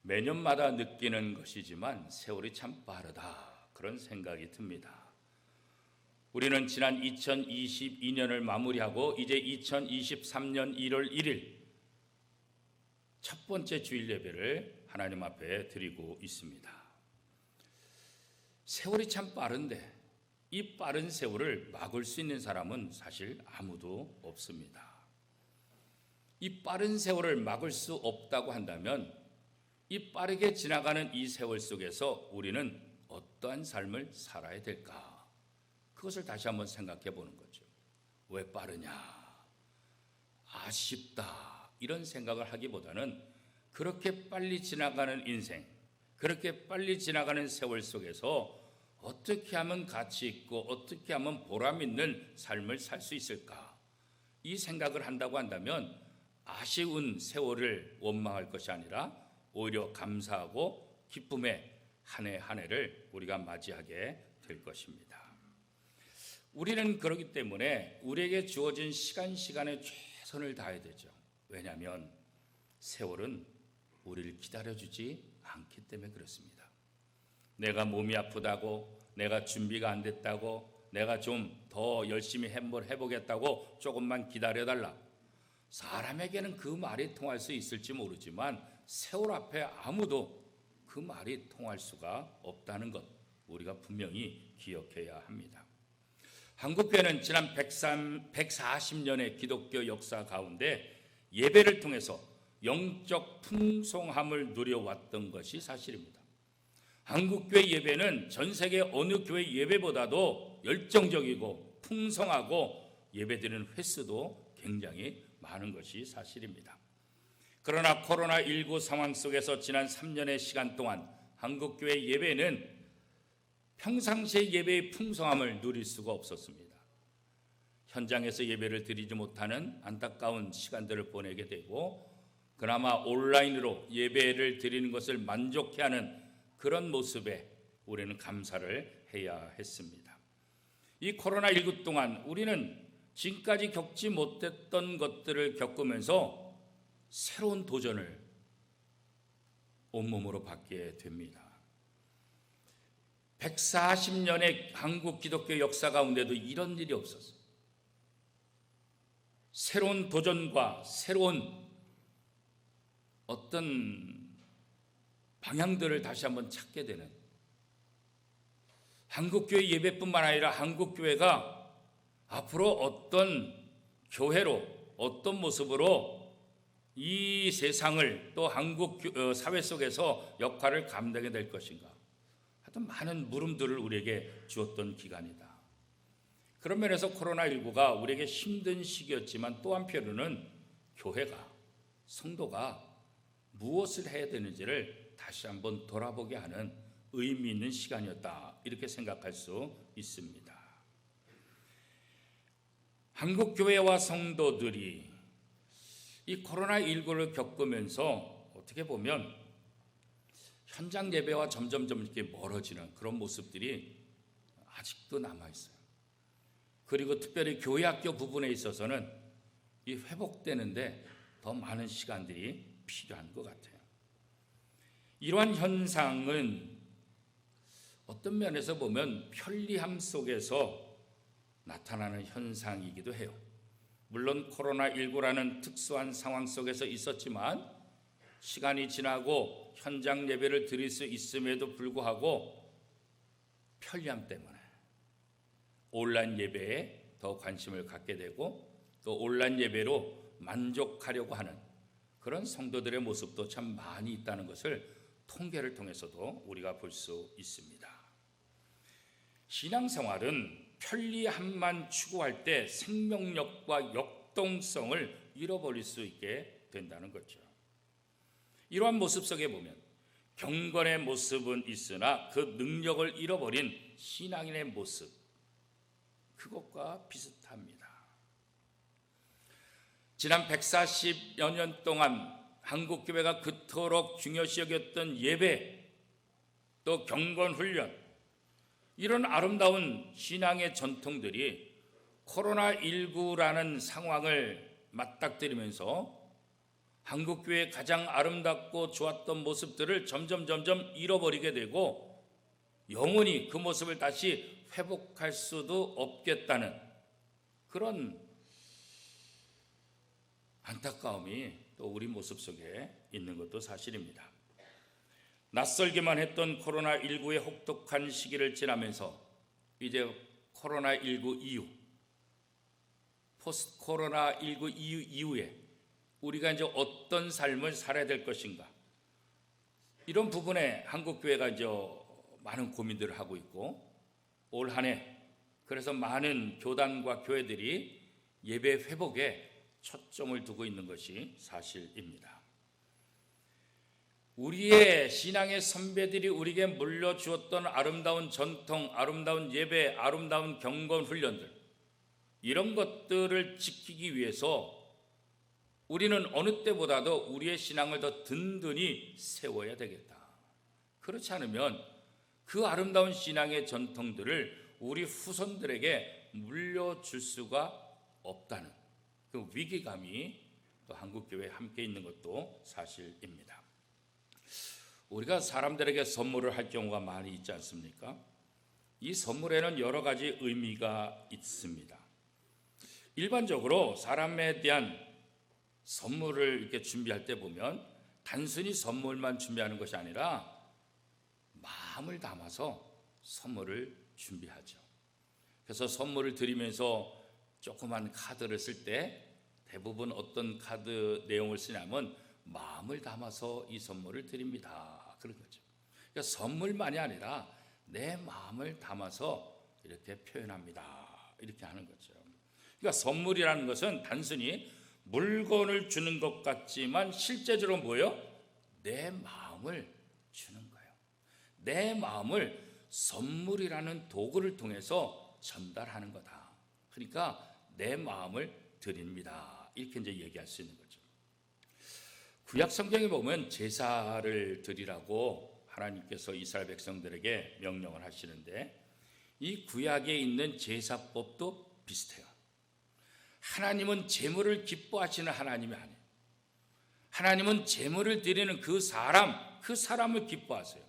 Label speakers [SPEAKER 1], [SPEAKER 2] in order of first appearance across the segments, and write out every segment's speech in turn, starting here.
[SPEAKER 1] 매년마다 느끼는 것이지만 세월이 참 빠르다, 그런 생각이 듭니다. 우리는 지난 2022년을 마무리하고 이제 2023년 1월 1일 첫 번째 주일 예배를 하나님 앞에 드리고 있습니다. 세월이 참 빠른데 이 빠른 세월을 막을 수 있는 사람은 사실 아무도 없습니다. 이 빠른 세월을 막을 수 없다고 한다면 이 빠르게 지나가는 이 세월 속에서 우리는 어떠한 삶을 살아야 될까? 그것을 다시 한번 생각해 보는 거죠. 왜 빠르냐? 아쉽다. 이런 생각을 하기보다는 그렇게 빨리 지나가는 인생, 그렇게 빨리 지나가는 세월 속에서 어떻게 하면 가치 있고 어떻게 하면 보람 있는 삶을 살 수 있을까? 이 생각을 한다고 한다면 아쉬운 세월을 원망할 것이 아니라 오히려 감사하고 기쁨의 한 해 한 해를 우리가 맞이하게 될 것입니다. 우리는 그렇기 때문에 우리에게 주어진 시간에 최선을 다해야 되죠. 왜냐하면 세월은 우리를 기다려주지 않기 때문에 그렇습니다. 내가 몸이 아프다고, 내가 준비가 안 됐다고, 내가 좀 더 열심히 해보겠다고 조금만 기다려달라. 사람에게는 그 말이 통할 수 있을지 모르지만 세월 앞에 아무도 그 말이 통할 수가 없다는 것, 우리가 분명히 기억해야 합니다. 한국교회는 지난 140년의 기독교 역사 가운데 예배를 통해서 영적 풍성함을 누려왔던 것이 사실입니다. 한국교회 예배는 전 세계 어느 교회 예배보다도 열정적이고 풍성하고 예배드리는 횟수도 굉장히 많은 것이 사실입니다. 그러나 코로나19 상황 속에서 지난 3년의 시간 동안 한국교회 예배는 평상시의 예배의 풍성함을 누릴 수가 없었습니다. 현장에서 예배를 드리지 못하는 안타까운 시간들을 보내게 되고 그나마 온라인으로 예배를 드리는 것을 만족해하는 그런 모습에 우리는 감사를 해야 했습니다. 이 코로나19 동안 우리는 지금까지 겪지 못했던 것들을 겪으면서 새로운 도전을 온몸으로 받게 됩니다. 140년의 한국 기독교 역사 가운데도 이런 일이 없었어요. 새로운 도전과 새로운 어떤 방향들을 다시 한번 찾게 되는, 한국교회 예배뿐만 아니라 한국교회가 앞으로 어떤 교회로, 어떤 모습으로 이 세상을 또 한국 사회 속에서 역할을 감당해야 될 것인가, 하여튼 많은 물음들을 우리에게 주었던 기간이다. 그런 면에서 코로나19가 우리에게 힘든 시기였지만 또 한편으로는 교회가, 성도가 무엇을 해야 되는지를 다시 한번 돌아보게 하는 의미 있는 시간이었다, 이렇게 생각할 수 있습니다. 한국 교회와 성도들이 이 코로나19를 겪으면서 어떻게 보면 현장 예배와 점점 이렇게 멀어지는 그런 모습들이 아직도 남아있어요. 그리고 특별히 교회 학교 부분에 있어서는 이 회복되는데 더 많은 시간들이 필요한 것 같아요. 이러한 현상은 어떤 면에서 보면 편리함 속에서 나타나는 현상이기도 해요. 물론 코로나19라는 특수한 상황 속에서 있었지만 시간이 지나고 현장 예배를 드릴 수 있음에도 불구하고 편리함 때문에 온라인 예배에 더 관심을 갖게 되고 또 온라인 예배로 만족하려고 하는 그런 성도들의 모습도 참 많이 있다는 것을 통계를 통해서도 우리가 볼 수 있습니다. 신앙생활은 편리함만 추구할 때 생명력과 역동성을 잃어버릴 수 있게 된다는 거죠. 이러한 모습 속에 보면 경건의 모습은 있으나 그 능력을 잃어버린 신앙인의 모습, 그것과 비슷합니다. 지난 140여 년 동안 한국교회가 그토록 중요시 여겼던 예배, 또 경건훈련, 이런 아름다운 신앙의 전통들이 코로나19라는 상황을 맞닥뜨리면서 한국교회의 가장 아름답고 좋았던 모습들을 점점 잃어버리게 되고 영원히 그 모습을 다시 회복할 수도 없겠다는 그런 안타까움이 또 우리 모습 속에 있는 것도 사실입니다. 낯설기만 했던 코로나19의 혹독한 시기를 지나면서 이제 코로나19 이후, 포스트 코로나19 이후에 우리가 이제 어떤 삶을 살아야 될 것인가, 이런 부분에 한국교회가 이제 많은 고민들을 하고 있고, 올 한 해 그래서 많은 교단과 교회들이 예배 회복에 초점을 두고 있는 것이 사실입니다. 우리의 신앙의 선배들이 우리에게 물려주었던 아름다운 전통, 아름다운 예배, 아름다운 경건 훈련들, 이런 것들을 지키기 위해서 우리는 어느 때보다도 우리의 신앙을 더 든든히 세워야 되겠다. 그렇지 않으면 그 아름다운 신앙의 전통들을 우리 후손들에게 물려줄 수가 없다는 그 위기감이 또 한국교회에 함께 있는 것도 사실입니다. 우리가 사람들에게 선물을 할 경우가 많이 있지 않습니까? 이 선물에는 여러 가지 의미가 있습니다. 일반적으로 사람에 대한 선물을 이렇게 준비할 때 보면 단순히 선물만 준비하는 것이 아니라 마음을 담아서 선물을 준비하죠. 그래서 선물을 드리면서 조그만 카드를 쓸 때 대부분 어떤 카드 내용을 쓰냐면 마음을 담아서 이 선물을 드립니다, 그런 거죠. 그러니까 선물만이 아니라 내 마음을 담아서 이렇게 표현합니다, 이렇게 하는 거죠. 그러니까 선물이라는 것은 단순히 물건을 주는 것 같지만 실제적으로 뭐예요? 내 마음을 주는 거예요. 내 마음을 선물이라는 도구를 통해서 전달하는 거다. 그러니까 내 마음을 드립니다, 이렇게 이제 얘기할 수 있는 거죠. 구약 성경에 보면 제사를 드리라고 하나님께서 이스라엘 백성들에게 명령을 하시는데, 이 구약에 있는 제사법도 비슷해요. 하나님은 제물을 기뻐하시는 하나님이 아니에요. 하나님은 제물을 드리는 그 사람을 기뻐하세요.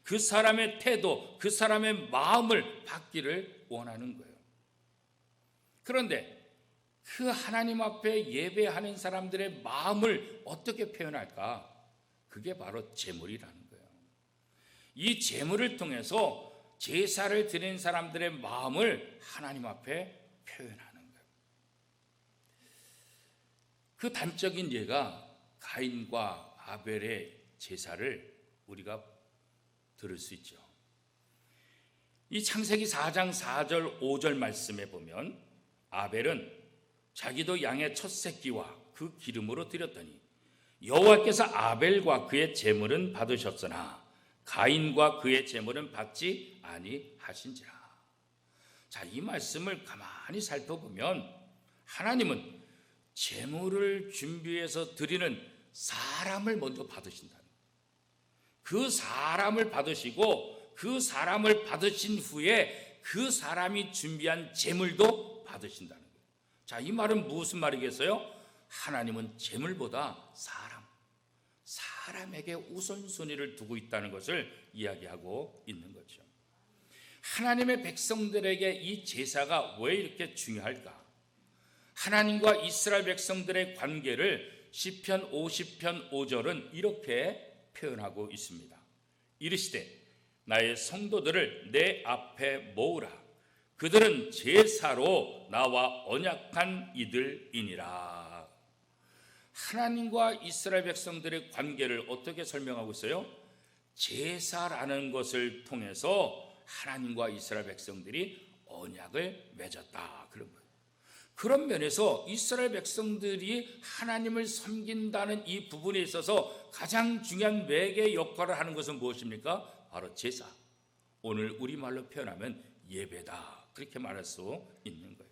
[SPEAKER 1] 그 사람의 태도, 그 사람의 마음을 받기를 원하는 거예요. 그런데 그 하나님 앞에 예배하는 사람들의 마음을 어떻게 표현할까? 그게 바로 제물이라는 거예요. 이 제물을 통해서 제사를 드린 사람들의 마음을 하나님 앞에 표현하는 거예요. 그 단적인 예가 가인과 아벨의 제사를 우리가 들을 수 있죠. 이 창세기 4장 4절 5절 말씀에 보면 아벨은 자기도 양의 첫 새끼와 그 기름으로 드렸더니 여호와께서 아벨과 그의 제물은 받으셨으나 가인과 그의 제물은 받지 아니하신지라. 자, 이 말씀을 가만히 살펴보면 하나님은 제물을 준비해서 드리는 사람을 먼저 받으신다는 거예요. 그 사람을 받으시고 그 사람을 받으신 후에 그 사람이 준비한 제물도 받으신다는 거예요. 자, 이 말은 무슨 말이겠어요? 하나님은 제물보다 사람에게 우선순위를 두고 있다는 것을 이야기하고 있는 거죠. 하나님의 백성들에게 이 제사가 왜 이렇게 중요할까? 하나님과 이스라엘 백성들의 관계를 시편 50편 5절은 이렇게 표현하고 있습니다. 이르시되 나의 성도들을 내 앞에 모으라. 그들은 제사로 나와 언약한 이들이니라. 하나님과 이스라엘 백성들의 관계를 어떻게 설명하고 있어요? 제사라는 것을 통해서 하나님과 이스라엘 백성들이 언약을 맺었다, 그런 거예요. 그런 면에서 이스라엘 백성들이 하나님을 섬긴다는 이 부분에 있어서 가장 중요한 매개 역할을 하는 것은 무엇입니까? 바로 제사. 오늘 우리말로 표현하면 예배다, 그렇게 말할 수 있는 거예요.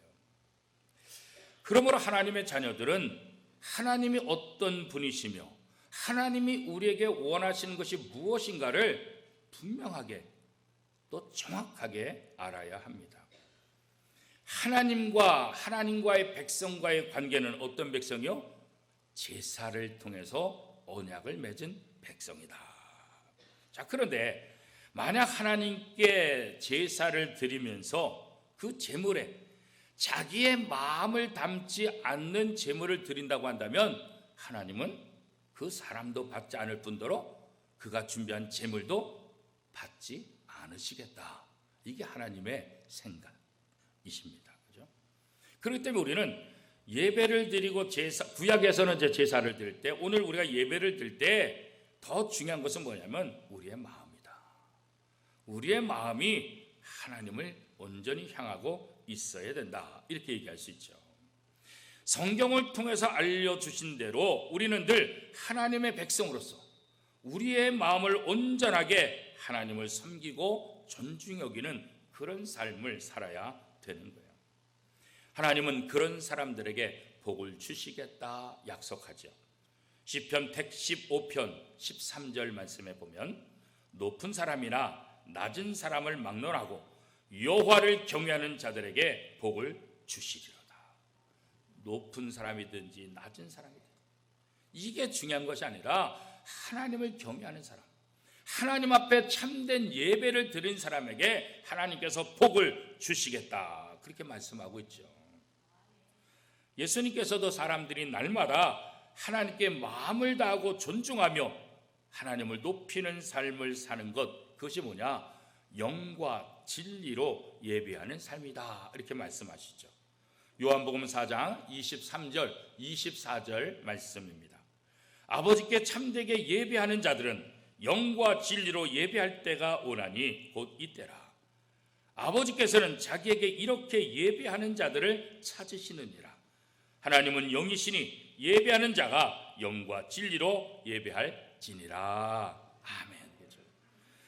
[SPEAKER 1] 그러므로 하나님의 자녀들은 하나님이 어떤 분이시며 하나님이 우리에게 원하시는 것이 무엇인가를 분명하게 또 정확하게 알아야 합니다. 하나님과의 백성과의 관계는 어떤 백성이요? 제사를 통해서 언약을 맺은 백성이다. 자, 그런데 만약 하나님께 제사를 드리면서 그 제물에 자기의 마음을 담지 않는 제물을 드린다고 한다면 하나님은 그 사람도 받지 않을 뿐더러 그가 준비한 제물도 받지 않으시겠다. 이게 하나님의 생각이십니다. 그렇죠? 그렇기 때문에 우리는 예배를 드리고 구약에서는 이제 제사를 드릴 때, 오늘 우리가 예배를 드릴 때 더 중요한 것은 뭐냐면 우리의 마음이다. 우리의 마음이 하나님을 온전히 향하고 있어야 된다. 이렇게 얘기할 수 있죠. 성경을 통해서 알려주신 대로 우리는 늘 하나님의 백성으로서 우리의 마음을 온전하게 하나님을 섬기고 존중 여기는 그런 삶을 살아야 되는 거예요. 하나님은 그런 사람들에게 복을 주시겠다 약속하죠. 시편 115편 13절 말씀에 보면 높은 사람이나 낮은 사람을 막론하고 여호와를 경외하는 자들에게 복을 주시리로다. 높은 사람이든지 낮은 사람이든지 이게 중요한 것이 아니라 하나님을 경외하는 사람, 하나님 앞에 참된 예배를 드린 사람에게 하나님께서 복을 주시겠다. 그렇게 말씀하고 있죠. 예수님께서도 사람들이 날마다 하나님께 마음을 다하고 존중하며 하나님을 높이는 삶을 사는 것, 그것이 뭐냐? 영과 진리로 예배하는 삶이다. 이렇게 말씀하시죠. 요한복음 4장 23절, 24절 말씀입니다. 아버지께 참되게 예배하는 자들은 영과 진리로 예배할 때가 오나니 곧 이때라. 아버지께서는 자기에게 이렇게 예배하는 자들을 찾으시느니라. 하나님은 영이시니 예배하는 자가 영과 진리로 예배할지니라. 아멘.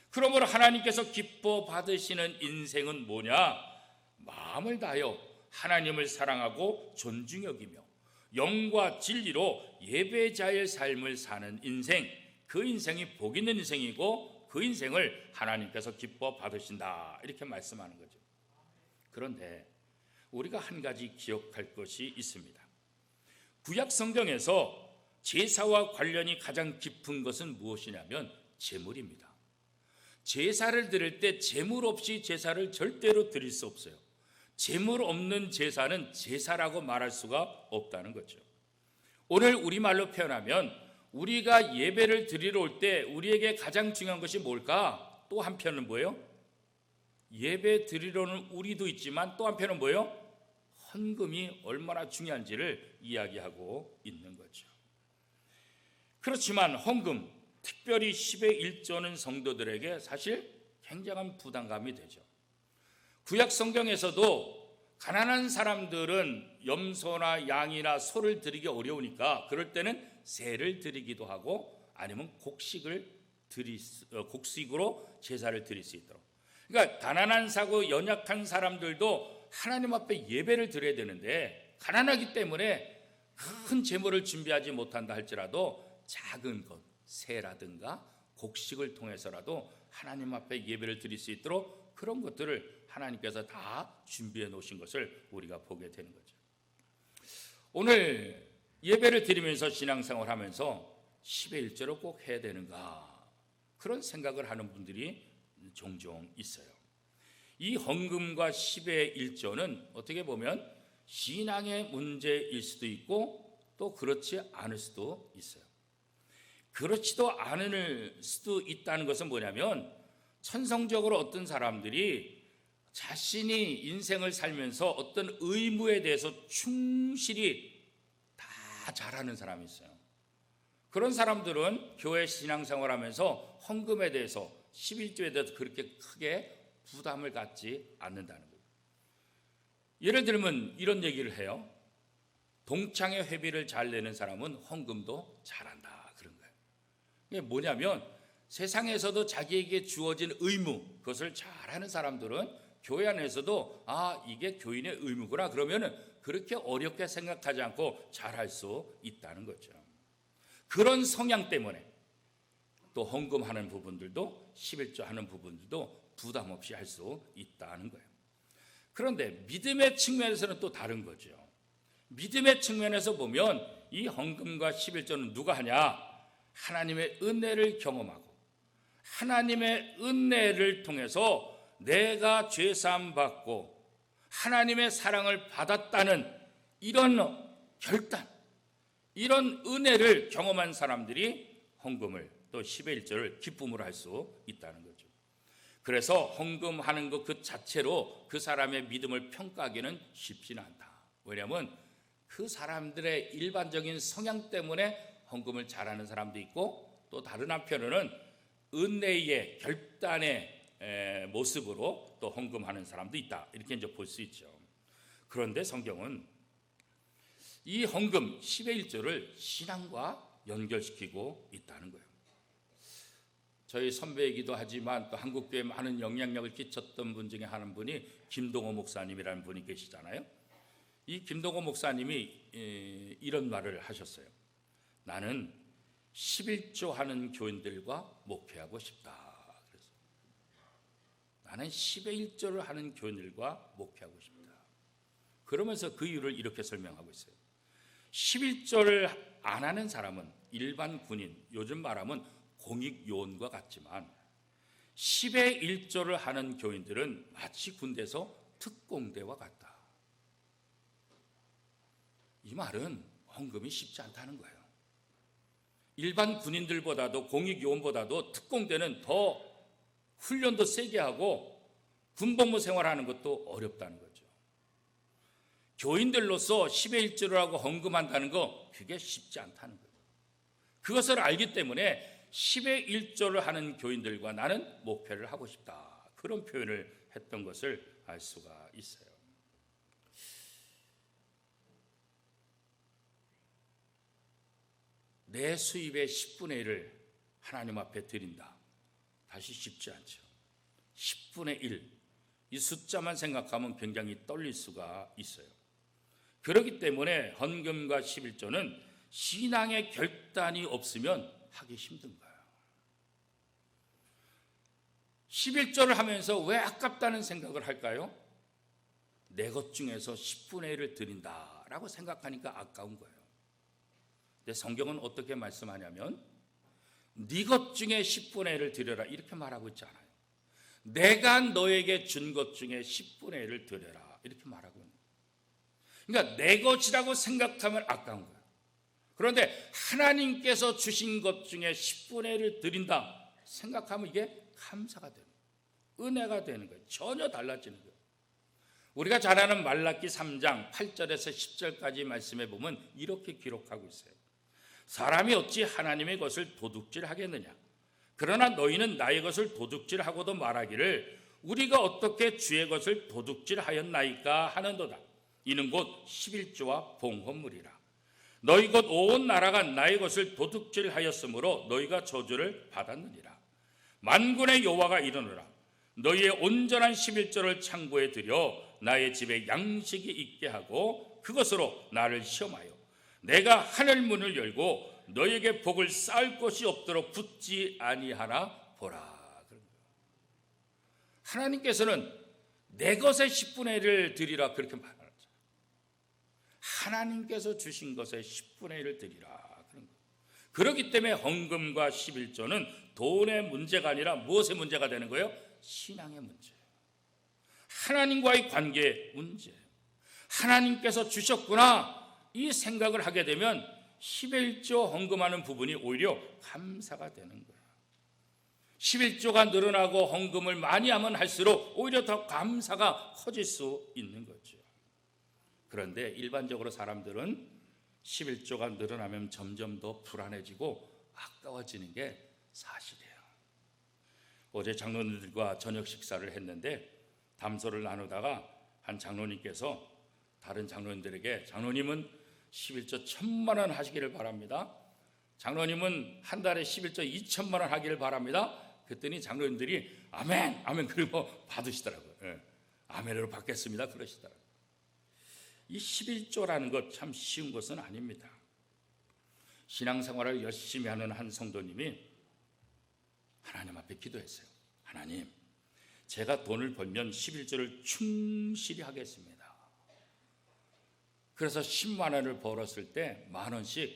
[SPEAKER 1] 그러므로 하나님께서 기뻐 받으시는 인생은 뭐냐? 마음을 다하여 하나님을 사랑하고 존중 여기며 영과 진리로 예배자의 삶을 사는 인생, 그 인생이 복 있는 인생이고 그 인생을 하나님께서 기뻐 받으신다. 이렇게 말씀하는 거죠. 그런데 우리가 한 가지 기억할 것이 있습니다. 구약 성경에서 제사와 관련이 가장 깊은 것은 무엇이냐면 제물입니다. 제사를 드릴 때 제물 없이 제사를 절대로 드릴 수 없어요. 제물 없는 제사는 제사라고 말할 수가 없다는 거죠. 오늘 우리말로 표현하면 우리가 예배를 드리러 올 때 우리에게 가장 중요한 것이 뭘까? 또 한편은 뭐예요? 예배 드리러는 우리도 있지만 또 한편은 뭐예요? 헌금이 얼마나 중요한지를 이야기하고 있는 거죠. 그렇지만 헌금, 특별히 10의 1조는 성도들에게 사실 굉장한 부담감이 되죠. 구약 성경에서도 가난한 사람들은 염소나 양이나 소를 드리기 어려우니까 그럴 때는 새를 드리기도 하고 아니면 곡식으로 제사를 드릴 수 있도록. 그러니까 가난한 사고 연약한 사람들도 하나님 앞에 예배를 드려야 되는데 가난하기 때문에 큰 제물을 준비하지 못한다 할지라도 작은 것, 새라든가 곡식을 통해서라도 하나님 앞에 예배를 드릴 수 있도록 그런 것들을 하나님께서 다 준비해 놓으신 것을 우리가 보게 되는 거죠. 오늘 예배를 드리면서 신앙생활 하면서 10의 1조를 꼭 해야 되는가 그런 생각을 하는 분들이 종종 있어요. 이 헌금과 10의 1조는 어떻게 보면 신앙의 문제일 수도 있고 또 그렇지 않을 수도 있어요. 그렇지도 않을 수도 있다는 것은 뭐냐면 천성적으로 어떤 사람들이 자신이 인생을 살면서 어떤 의무에 대해서 충실히 다 잘하는 사람이 있어요. 그런 사람들은 교회 신앙생활하면서 헌금에 대해서 11조에 대해서 그렇게 크게 부담을 갖지 않는다는 거예요. 예를 들면 이런 얘기를 해요. 동창회 회비를 잘 내는 사람은 헌금도 잘한다 그런 거예요. 이게 뭐냐면 세상에서도 자기에게 주어진 의무 그것을 잘하는 사람들은 교회 안에서도 이게 교인의 의무구나 그러면은 그렇게 어렵게 생각하지 않고 잘할 수 있다는 거죠. 그런 성향 때문에 또 헌금하는 부분들도 11조 하는 부분들도 부담 없이 할 수 있다는 거예요. 그런데 믿음의 측면에서는 또 다른 거죠. 믿음의 측면에서 보면 이 헌금과 11조는 누가 하냐? 하나님의 은혜를 경험하고 하나님의 은혜를 통해서 내가 죄사함 받고 하나님의 사랑을 받았다는 이런 결단, 이런 은혜를 경험한 사람들이 헌금을 또 10의 1조를 기쁨으로 할 수 있다는 거죠. 그래서 헌금하는 것 그 자체로 그 사람의 믿음을 평가하기는 쉽지는 않다. 왜냐하면 그 사람들의 일반적인 성향 때문에 헌금을 잘하는 사람도 있고 또 다른 한편으로는 은혜의 결단의 모습으로 또 헌금하는 사람도 있다. 이렇게 이제 볼 수 있죠. 그런데 성경은 이 헌금 10의 1조를 신앙과 연결시키고 있다는 거예요. 저희 선배이기도 하지만 또 한국교회에 많은 영향력을 끼쳤던 분 중에 한 분이 김동호 목사님이라는 분이 계시잖아요. 이 김동호 목사님이 이런 말을 하셨어요. 나는 11조 하는 교인들과 목회하고 싶다. 그래서 나는 10의 1조를 하는 교인들과 목회하고 싶다. 그러면서 그 이유를 이렇게 설명하고 있어요. 11조를 안 하는 사람은 일반 군인, 요즘 말하면 공익요원과 같지만 10의 1조를 하는 교인들은 마치 군대에서 특공대와 같다. 이 말은 헌금이 쉽지 않다는 거예요. 일반 군인들보다도 공익요원보다도 특공대는 더 훈련도 세게 하고 군복무 생활하는 것도 어렵다는 거죠. 교인들로서 10의 1조를 하고 헌금한다는 거 그게 쉽지 않다는 거예요. 그것을 알기 때문에 10의 1조를 하는 교인들과 나는 목회를 하고 싶다. 그런 표현을 했던 것을 알 수가 있어요. 내 수입의 10분의 1을 하나님 앞에 드린다. 다시 쉽지 않죠. 10분의 1. 이 숫자만 생각하면 굉장히 떨릴 수가 있어요. 그렇기 때문에 헌금과 11조는 신앙의 결단이 없으면 하기 힘든 거예요. 11조를 하면서 왜 아깝다는 생각을 할까요? 내 것 중에서 10분의 1을 드린다라고 생각하니까 아까운 거예요. 근데 성경은 어떻게 말씀하냐면 네 것 중에 10분의 1을 드려라 이렇게 말하고 있지 않아요. 내가 너에게 준 것 중에 10분의 1을 드려라 이렇게 말하고 있는 거예요. 그러니까 내 것이라고 생각하면 아까운 거예요. 그런데 하나님께서 주신 것 중에 10분의 1을 드린다 생각하면 이게 감사가 되는 거예요. 은혜가 되는 거예요. 전혀 달라지는 거예요. 우리가 잘 아는 말라기 3장 8절에서 10절까지 말씀해 보면 이렇게 기록하고 있어요. 사람이 어찌 하나님의 것을 도둑질하겠느냐? 그러나 너희는 나의 것을 도둑질하고도 말하기를 우리가 어떻게 주의 것을 도둑질하였나이까 하는도다. 이는 곧 11조와 봉헌물이라. 너희 곧 온 나라가 나의 것을 도둑질하였으므로 너희가 저주를 받았느니라. 만군의 여호와가 이르노라. 너희의 온전한 11조를 창고에 들여 나의 집에 양식이 있게 하고 그것으로 나를 시험하여 내가 하늘 문을 열고 너희에게 복을 쌓을 곳이 없도록 붙지 아니하나 보라. 하나님께서는 내 것의 10분의 1을 드리라 그렇게 말하죠. 하나님께서 주신 것의 10분의 1을 드리라. 그렇기 때문에 헌금과 11조는 돈의 문제가 아니라 무엇의 문제가 되는 거예요? 신앙의 문제예요. 하나님과의 관계의 문제예요. 하나님께서 주셨구나 이 생각을 하게 되면 10의 1조 헌금하는 부분이 오히려 감사가 되는 거예요. 11조가 늘어나고 헌금을 많이 하면 할수록 오히려 더 감사가 커질 수 있는 거죠. 그런데 일반적으로 사람들은 11조가 늘어나면 점점 더 불안해지고 아까워지는 게 사실이에요. 어제 장로님들과 저녁 식사를 했는데 담소를 나누다가 한 장로님께서 다른 장로님들에게 장로님은 11조 1,000만 원 하시기를 바랍니다. 장로님은 한 달에 11조 2,000만 원 하기를 바랍니다. 그랬더니 장로님들이 아멘, 아멘 그리고 받으시더라고요. 예. 아멘으로 받겠습니다 그러시더라고요. 이 11조라는 것 참 쉬운 것은 아닙니다. 신앙생활을 열심히 하는 한 성도님이 하나님 앞에 기도했어요. 하나님, 제가 돈을 벌면 11조를 충실히 하겠습니다. 그래서 10만 원을 벌었을 때 10,000원씩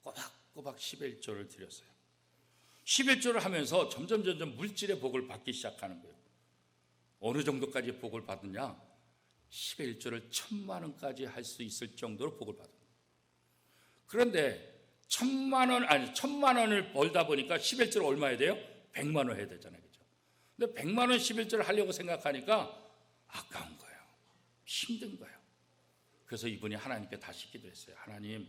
[SPEAKER 1] 꼬박꼬박 11조를 드렸어요. 11조를 하면서 점점 물질의 복을 받기 시작하는 거예요. 어느 정도까지 복을 받느냐? 11조를 1,000만 원까지 할 수 있을 정도로 복을 받은 거예요. 그런데 1,000만 원을 벌다 보니까 11조를 얼마 해야 돼요? 100만 원 해야 되잖아요. 그죠? 근데 100만 원 11조를 하려고 생각하니까 아까운 거예요. 힘든 거예요. 그래서 이분이 하나님께 다시 기도했어요. 하나님,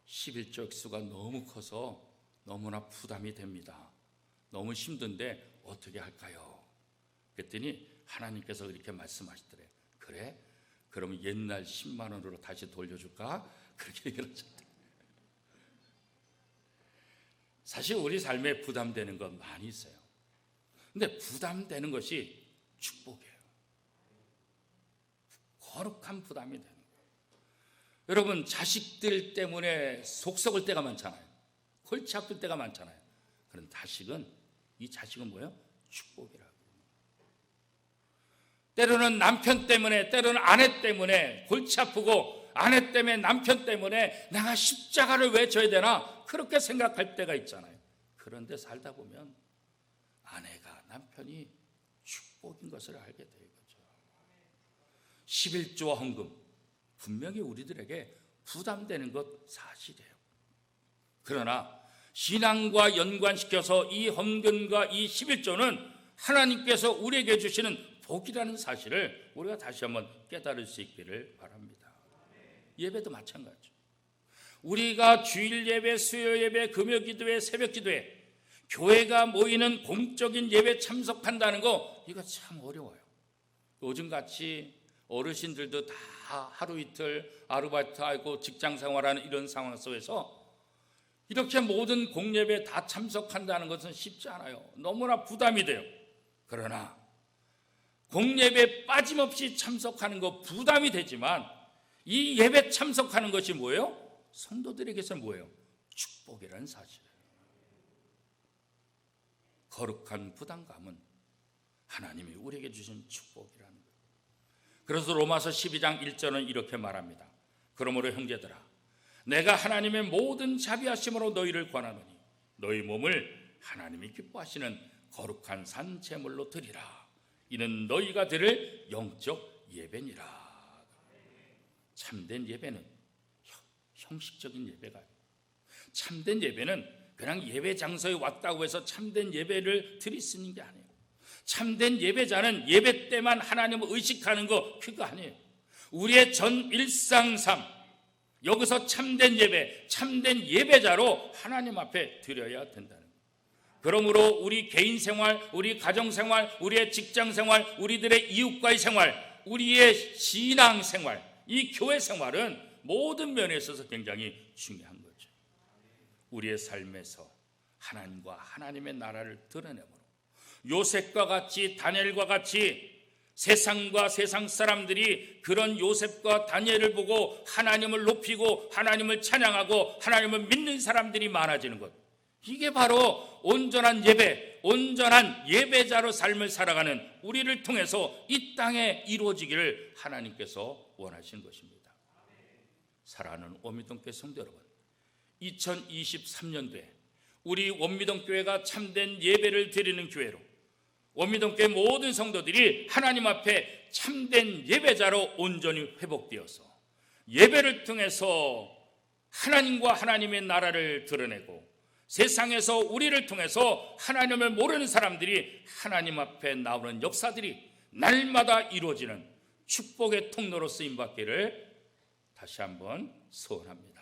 [SPEAKER 1] 11조 액수가 너무 커서 너무나 부담이 됩니다. 너무 힘든데 어떻게 할까요? 그랬더니 하나님께서 이렇게 말씀하시더래요. 그래? 그러면 옛날 10만 원으로 다시 돌려줄까? 그렇게 얘기를 하셨대요. 사실 우리 삶에 부담되는 건 많이 있어요. 근데 부담되는 것이 축복이에요. 거룩한 부담이 되는 거예요. 여러분, 자식들 때문에 속 썩을 때가 많잖아요. 골치 아플 때가 많잖아요. 그런 이 자식은 뭐예요? 축복이라고. 때로는 남편 때문에, 때로는 아내 때문에 골치 아프고, 아내 때문에, 남편 때문에 내가 십자가를 왜 져야 되나? 그렇게 생각할 때가 있잖아요. 그런데 살다 보면 아내가, 남편이 축복인 것을 알게 되는 거죠. 11조와 헌금, 분명히 우리들에게 부담되는 것 사실이에요. 그러나 신앙과 연관시켜서 이 헌금과 이 11조는 하나님께서 우리에게 주시는 복이라는 사실을 우리가 다시 한번 깨달을 수 있기를 바랍니다. 예배도 마찬가지죠. 우리가 주일 예배, 수요 예배, 금요 기도회, 새벽 기도회, 교회가 모이는 공적인 예배 참석한다는 거, 이거 참 어려워요. 요즘같이 어르신들도 다 하루 이틀 아르바이트하고 직장 생활하는 이런 상황 속에서 이렇게 모든 공예배에 다 참석한다는 것은 쉽지 않아요. 너무나 부담이 돼요. 그러나 공예배에 빠짐없이 참석하는 거 부담이 되지만, 이 예배 참석하는 것이 뭐예요? 성도들에게서 뭐예요? 축복이라는 사실이에요. 거룩한 부담감은 하나님이 우리에게 주신 축복이라는 거예요. 그래서 로마서 12장 1절은 이렇게 말합니다. 그러므로 형제들아, 내가 하나님의 모든 자비하심으로 너희를 권하노니 너희 몸을 하나님이 기뻐하시는 거룩한 산 제물로 드리라. 이는 너희가 드릴 영적 예배니라. 참된 예배는 형식적인 예배가 아니에요. 참된 예배는 그냥 예배 장소에 왔다고 해서 참된 예배를 드릴 수 있는 게 아니에요. 참된 예배자는 예배 때만 하나님을 의식하는 거, 그거 아니에요. 우리의 전 일상 삶, 여기서 참된 예배, 참된 예배자로 하나님 앞에 드려야 된다는 거예요. 그러므로 우리 개인 생활, 우리 가정 생활, 우리의 직장 생활, 우리들의 이웃과의 생활, 우리의 신앙 생활, 이 교회 생활은 모든 면에 있어서 굉장히 중요한 거죠. 우리의 삶에서 하나님과 하나님의 나라를 드러내므로 요셉과 같이, 다니엘과 같이 세상과 세상 사람들이 그런 요셉과 다니엘을 보고 하나님을 높이고 하나님을 찬양하고 하나님을 믿는 사람들이 많아지는 것, 이게 바로 온전한 예배, 온전한 예배자로 삶을 살아가는 우리를 통해서 이 땅에 이루어지기를 하나님께서 원하시는 것입니다. 사랑하는 원미동교회 성도 여러분, 2023년도에 우리 원미동교회가 참된 예배를 드리는 교회로, 원미동교회 모든 성도들이 하나님 앞에 참된 예배자로 온전히 회복되어서 예배를 통해서 하나님과 하나님의 나라를 드러내고, 세상에서 우리를 통해서 하나님을 모르는 사람들이 하나님 앞에 나오는 역사들이 날마다 이루어지는 축복의 통로로 쓰임받기를 다시 한번 소원합니다.